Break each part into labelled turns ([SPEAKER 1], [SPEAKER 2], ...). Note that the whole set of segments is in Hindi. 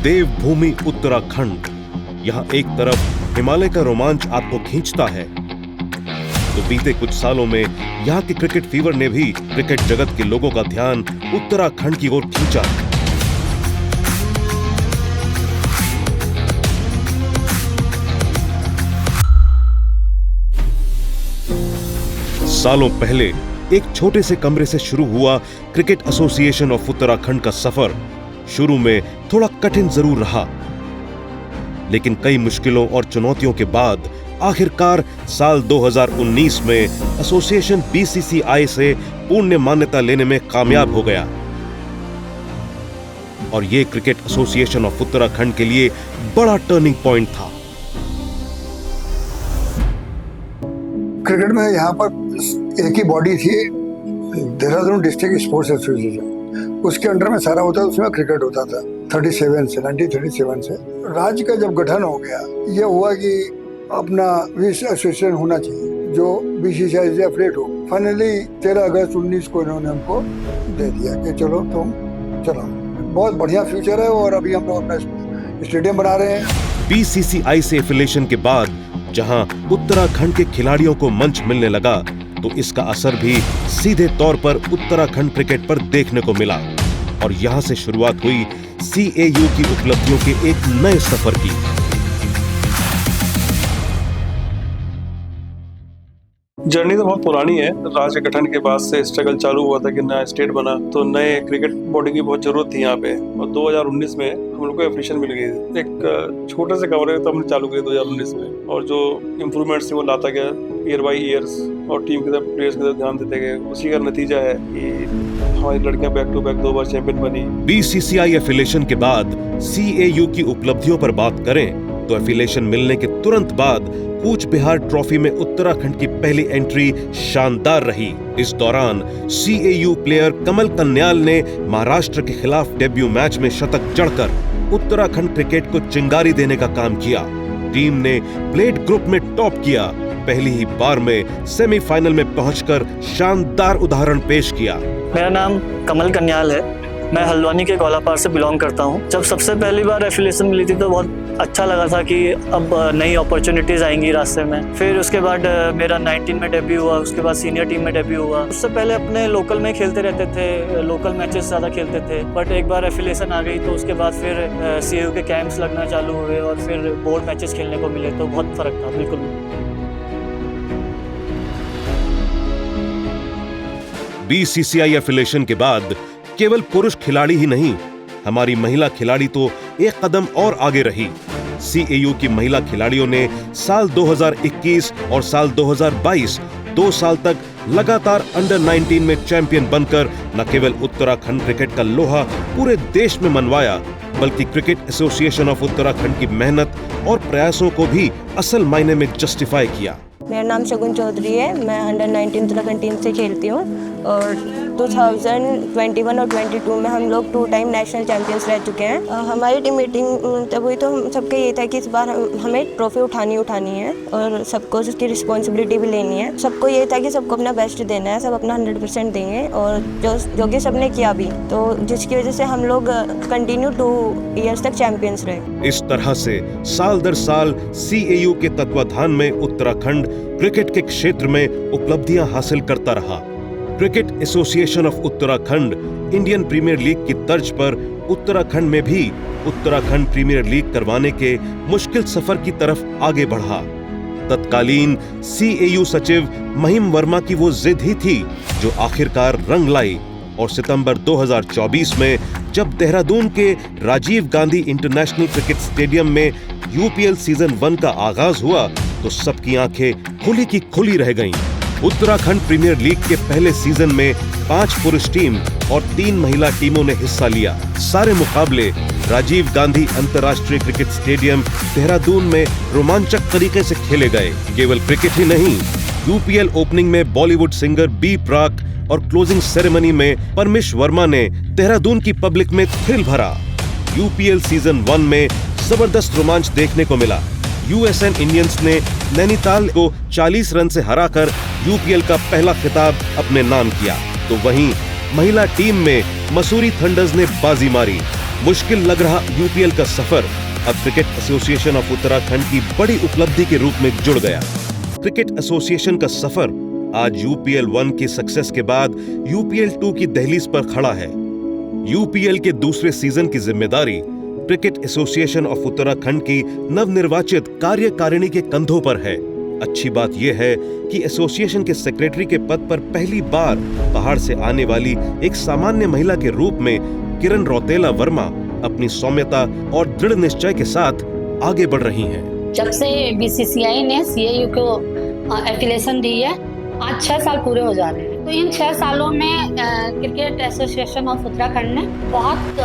[SPEAKER 1] देवभूमि उत्तराखंड। यहाँ एक तरफ हिमालय का रोमांच आपको खींचता है, तो बीते कुछ सालों में यहाँ के क्रिकेट फीवर ने भी क्रिकेट जगत के लोगों का ध्यान उत्तराखंड की ओर खींचा। सालों पहले एक छोटे से कमरे से शुरू हुआ क्रिकेट एसोसिएशन ऑफ उत्तराखंड का सफर शुरू में थोड़ा कठिन जरूर रहा, लेकिन कई मुश्किलों और चुनौतियों के बाद आखिरकार साल 2019 में एसोसिएशन बीसीसीआई से पूर्ण मान्यता लेने में कामयाब हो गया। और ये क्रिकेट एसोसिएशन ऑफ उत्तराखंड के लिए बड़ा टर्निंग पॉइंट था।
[SPEAKER 2] क्रिकेट में यहाँ पर एक ही बॉडी थी, देहरादून डिस्ट्रिक्ट स्पोर्ट्स एसोसिएशन, उसके अंडर में सारा होता था, उसमें क्रिकेट होता था 1937 से। राज्य का जब गठन हो गया, ये हुआ कि अपना विश्व एसोसिएशन होना चाहिए जो बीसीसीआई से एफिलिएट हो। फाइनली 13 अगस्त 19 को इन्होंने हमको दे दिया कि चलो तुम चलो। बहुत बढ़िया फ्यूचर है और अभी हम लोग अपना स्टेडियम बना रहे हैं।
[SPEAKER 1] बीसीसीआई से एफिलिएशन के बाद जहां उत्तराखंड के खिलाड़ियों को मंच मिलने लगा, तो इसका असर भी सीधे तौर पर उत्तराखंड क्रिकेट पर देखने को मिला। और यहां से शुरुआत हुई सीएयू की उपलब्धियों के एक नए सफर की।
[SPEAKER 3] जर्नी तो बहुत पुरानी है। राज्य गठन के बाद से स्ट्रगल चालू हुआ था कि नया स्टेट बना, तो नए क्रिकेट बॉडी की बहुत जरूरत थी यहाँ पे। और 2019 में हम लोग को एफिलिएशन मिल गई। एक छोटे से कमरे तो हमने चालू किया 2019 में, और जो इम्प्रूवमेंट्स थी वो लाता गया ईयर बाई ईयर्स, और टीम की तरफ प्लेयर्स की तरफ ध्यान देते गए। उसी का नतीजा है कि हमारी लड़कियां बैक टू बैक 2 बार चैंपियन बनी।
[SPEAKER 1] बीसीसीआई एफिलिएशन के बाद सीएयू की उपलब्धियों पर बात करें तो एफिलिएशन मिलने के तुरंत बाद कूच बिहार ट्रॉफी में उत्तराखंड की पहली एंट्री शानदार रही। इस दौरान सीएयू प्लेयर कमल कन्याल ने महाराष्ट्र के खिलाफ डेब्यू मैच में शतक जड़कर उत्तराखंड क्रिकेट को चिंगारी देने का काम किया। टीम ने प्लेट ग्रुप में टॉप किया, पहली ही बार में सेमीफाइनल में पहुंचकर शानदार उदाहरण पेश किया।
[SPEAKER 4] मेरा नाम कमल कन्याल है, मैं हल्द्वानी के कोलापार से बिलोंग करता हूं। जब सबसे पहली बार एफिलिएशन मिली थी तो बहुत अच्छा लगा था कि अब नई अपॉर्चुनिटीज आएंगी रास्ते में। फिर उसके बाद मेरा 19 में डेब्यू हुआ, उसके बाद सीनियर टीम में डेब्यू हुआ। उससे पहले अपने लोकल में खेलते रहते थे, लोकल मैचेस ज़्यादा खेलते थे, बट एक बार एफिलिएशन आ गई तो उसके बाद फिर सीएयू के कैंप्स लगना चालू हुए और फिर बोर्ड मैचेस खेलने को मिले, तो बहुत फ़र्क था बिल्कुल।
[SPEAKER 1] बीसीसीआई एफिलिएशन के बाद केवल पुरुष खिलाड़ी ही नहीं, हमारी महिला खिलाड़ी तो एक कदम और आगे रही। सीएयू की महिला खिलाड़ियों ने साल 2021 और साल 2022 2 साल तक लगातार अंडर 19 में चैंपियन बनकर न केवल उत्तराखंड क्रिकेट का लोहा पूरे देश में मनवाया, बल्कि क्रिकेट एसोसिएशन ऑफ उत्तराखंड की मेहनत और प्रयासों को भी असल मायने में जस्टिफाई किया।
[SPEAKER 5] मेरा नाम शगुन चौधरी है, मैं अंडर 19 उत्तराखंड टीम से खेलती हूँ और 2021 और 22 में हम लोग 2 टाइम नेशनल चैंपियंस रह चुके हैं। हमारी टीम मीटिंग तब हुई तो हम सबका ये था कि इस बार हमें ट्रॉफी उठानी है और सबको उसकी रिस्पॉन्सिबिलिटी भी लेनी है। सबको ये था कि सबको अपना बेस्ट देना है, सब अपना 100% देंगे, और जो कि सबने किया भी, तो जिसकी वजह से हम लोग कंटिन्यू 2 ईयर्स तक चैंपियंस रहे।
[SPEAKER 1] इस तरह से साल दर साल सीएयू के तत्वाधान में उत्तराखंड क्रिकेट के क्षेत्र में उपलब्धियां हासिल करता रहा। Cricket association of Uttarakhand Indian premier league की तर्ज पर उत्तराखंड में भी उत्तराखंड प्रीमियर लीग करवाने के मुश्किल सफर की तरफ आगे बढ़ा। तत्कालीन सीएयू सचिव महिम वर्मा की वो जिद ही थी जो आखिरकार रंग लाई, और सितंबर 2024 में जब देहरादून के Rajiv Gandhi international cricket stadium में यूपीएल सीजन 1 का आगाज हुआ तो सबकी आंखें खुली की खुली रह गईं। उत्तराखंड प्रीमियर लीग के पहले सीजन में 5 पुरुष टीम और 3 महिला टीमों ने हिस्सा लिया। सारे मुकाबले राजीव गांधी अंतर्राष्ट्रीय क्रिकेट स्टेडियम देहरादून में रोमांचक तरीके से खेले गए। केवल क्रिकेट ही नहीं, यूपीएल ओपनिंग में बॉलीवुड सिंगर बी प्राक और क्लोजिंग सेरेमनी में परमेश वर्मा ने देहरादून की पब्लिक में थ्रिल भरा। यूपीएल सीजन 1 में जबरदस्त रोमांच देखने को मिला। यूएसएन इंडियंस ने नैनीताल को 40 रन से हराकर यूपीएल का पहला खिताब अपने नाम किया, तो वहीं महिला टीम में मसूरी थंडर्स ने बाजी मारी। मुश्किल लग रहा यूपीएल का सफर अब क्रिकेट एसोसिएशन ऑफ उत्तराखंड की बड़ी उपलब्धि के रूप में जुड़ गया। क्रिकेट एसोसिएशन का सफर आज यूपीएल 1 की सक्सेस के बाद यूपीएल 2 की दहलीज पर खड़ा है। यूपीएल के दूसरे सीजन की जिम्मेदारी क्रिकेट एसोसिएशन ऑफ उत्तराखंड की नवनिर्वाचित कार्यकारिणी के कंधों पर है। अच्छी बात यह है कि एसोसिएशन के सेक्रेटरी के पद पर पहली बार पहाड़ से आने वाली एक सामान्य महिला के रूप में किरण रौतेला वर्मा अपनी सौम्यता और दृढ़ निश्चय के साथ आगे बढ़ रही हैं।
[SPEAKER 6] जब से बीसीसीआई ने सीएयू को एफिलिएशन दी है, आज 6 साल पूरे हो जा रहे हैं। तो इन 6 सालों में क्रिकेट एसोसिएशन ऑफ उत्तराखंड ने बहुत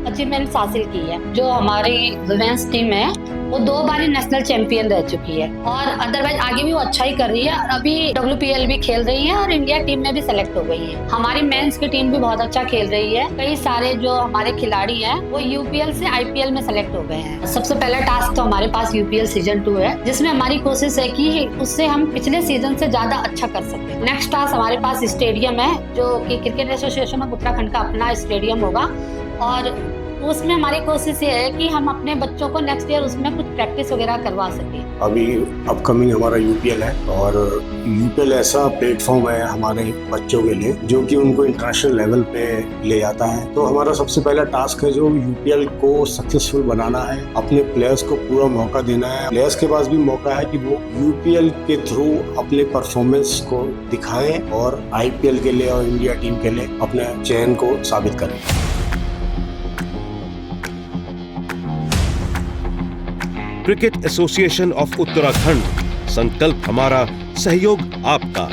[SPEAKER 6] अचीवमेंट्स हासिल की है। जो हमारी वुमेन्स टीम है वो 2 बार नेशनल चैंपियन रह चुकी है और अदरवाइज आगे भी वो अच्छा ही कर रही है और अभी WPL भी खेल रही है और इंडिया टीम में भी सेलेक्ट हो गई है। हमारी मेंस की टीम भी बहुत अच्छा खेल रही है। कई सारे जो हमारे खिलाड़ी हैं वो यूपीएल से आईपीएल में सेलेक्ट हो गए हैं। सबसे पहला टास्क तो हमारे पास यूपीएल सीजन 2 है, जिसमें हमारी कोशिश है कि उससे हम पिछले सीजन से ज्यादा अच्छा कर सकें। नेक्स्ट टास्क हमारे पास स्टेडियम है, जो कि क्रिकेट एसोसिएशन ऑफ उत्तराखंड का अपना स्टेडियम होगा और उसमें हमारी कोशिश ये है कि हम अपने बच्चों को नेक्स्ट ईयर उसमें कुछ प्रैक्टिस वगैरह करवा सकें।
[SPEAKER 7] अभी अपकमिंग हमारा यूपीएल है और यूपीएल ऐसा प्लेटफॉर्म है हमारे बच्चों के लिए जो कि उनको इंटरनेशनल लेवल पे ले जाता है। तो हमारा सबसे पहला टास्क है जो यूपीएल को सक्सेसफुल बनाना है, अपने प्लेयर्स को पूरा मौका देना है। प्लेयर्स के पास भी मौका है कि वो यूपीएल के थ्रू अपने परफॉर्मेंस को दिखाएं और आईपीएल के लिए और इंडिया टीम के लिए अपने चयन को साबित करें।
[SPEAKER 1] क्रिकेट एसोसिएशन ऑफ उत्तराखंड, संकल्प हमारा, सहयोग आपका।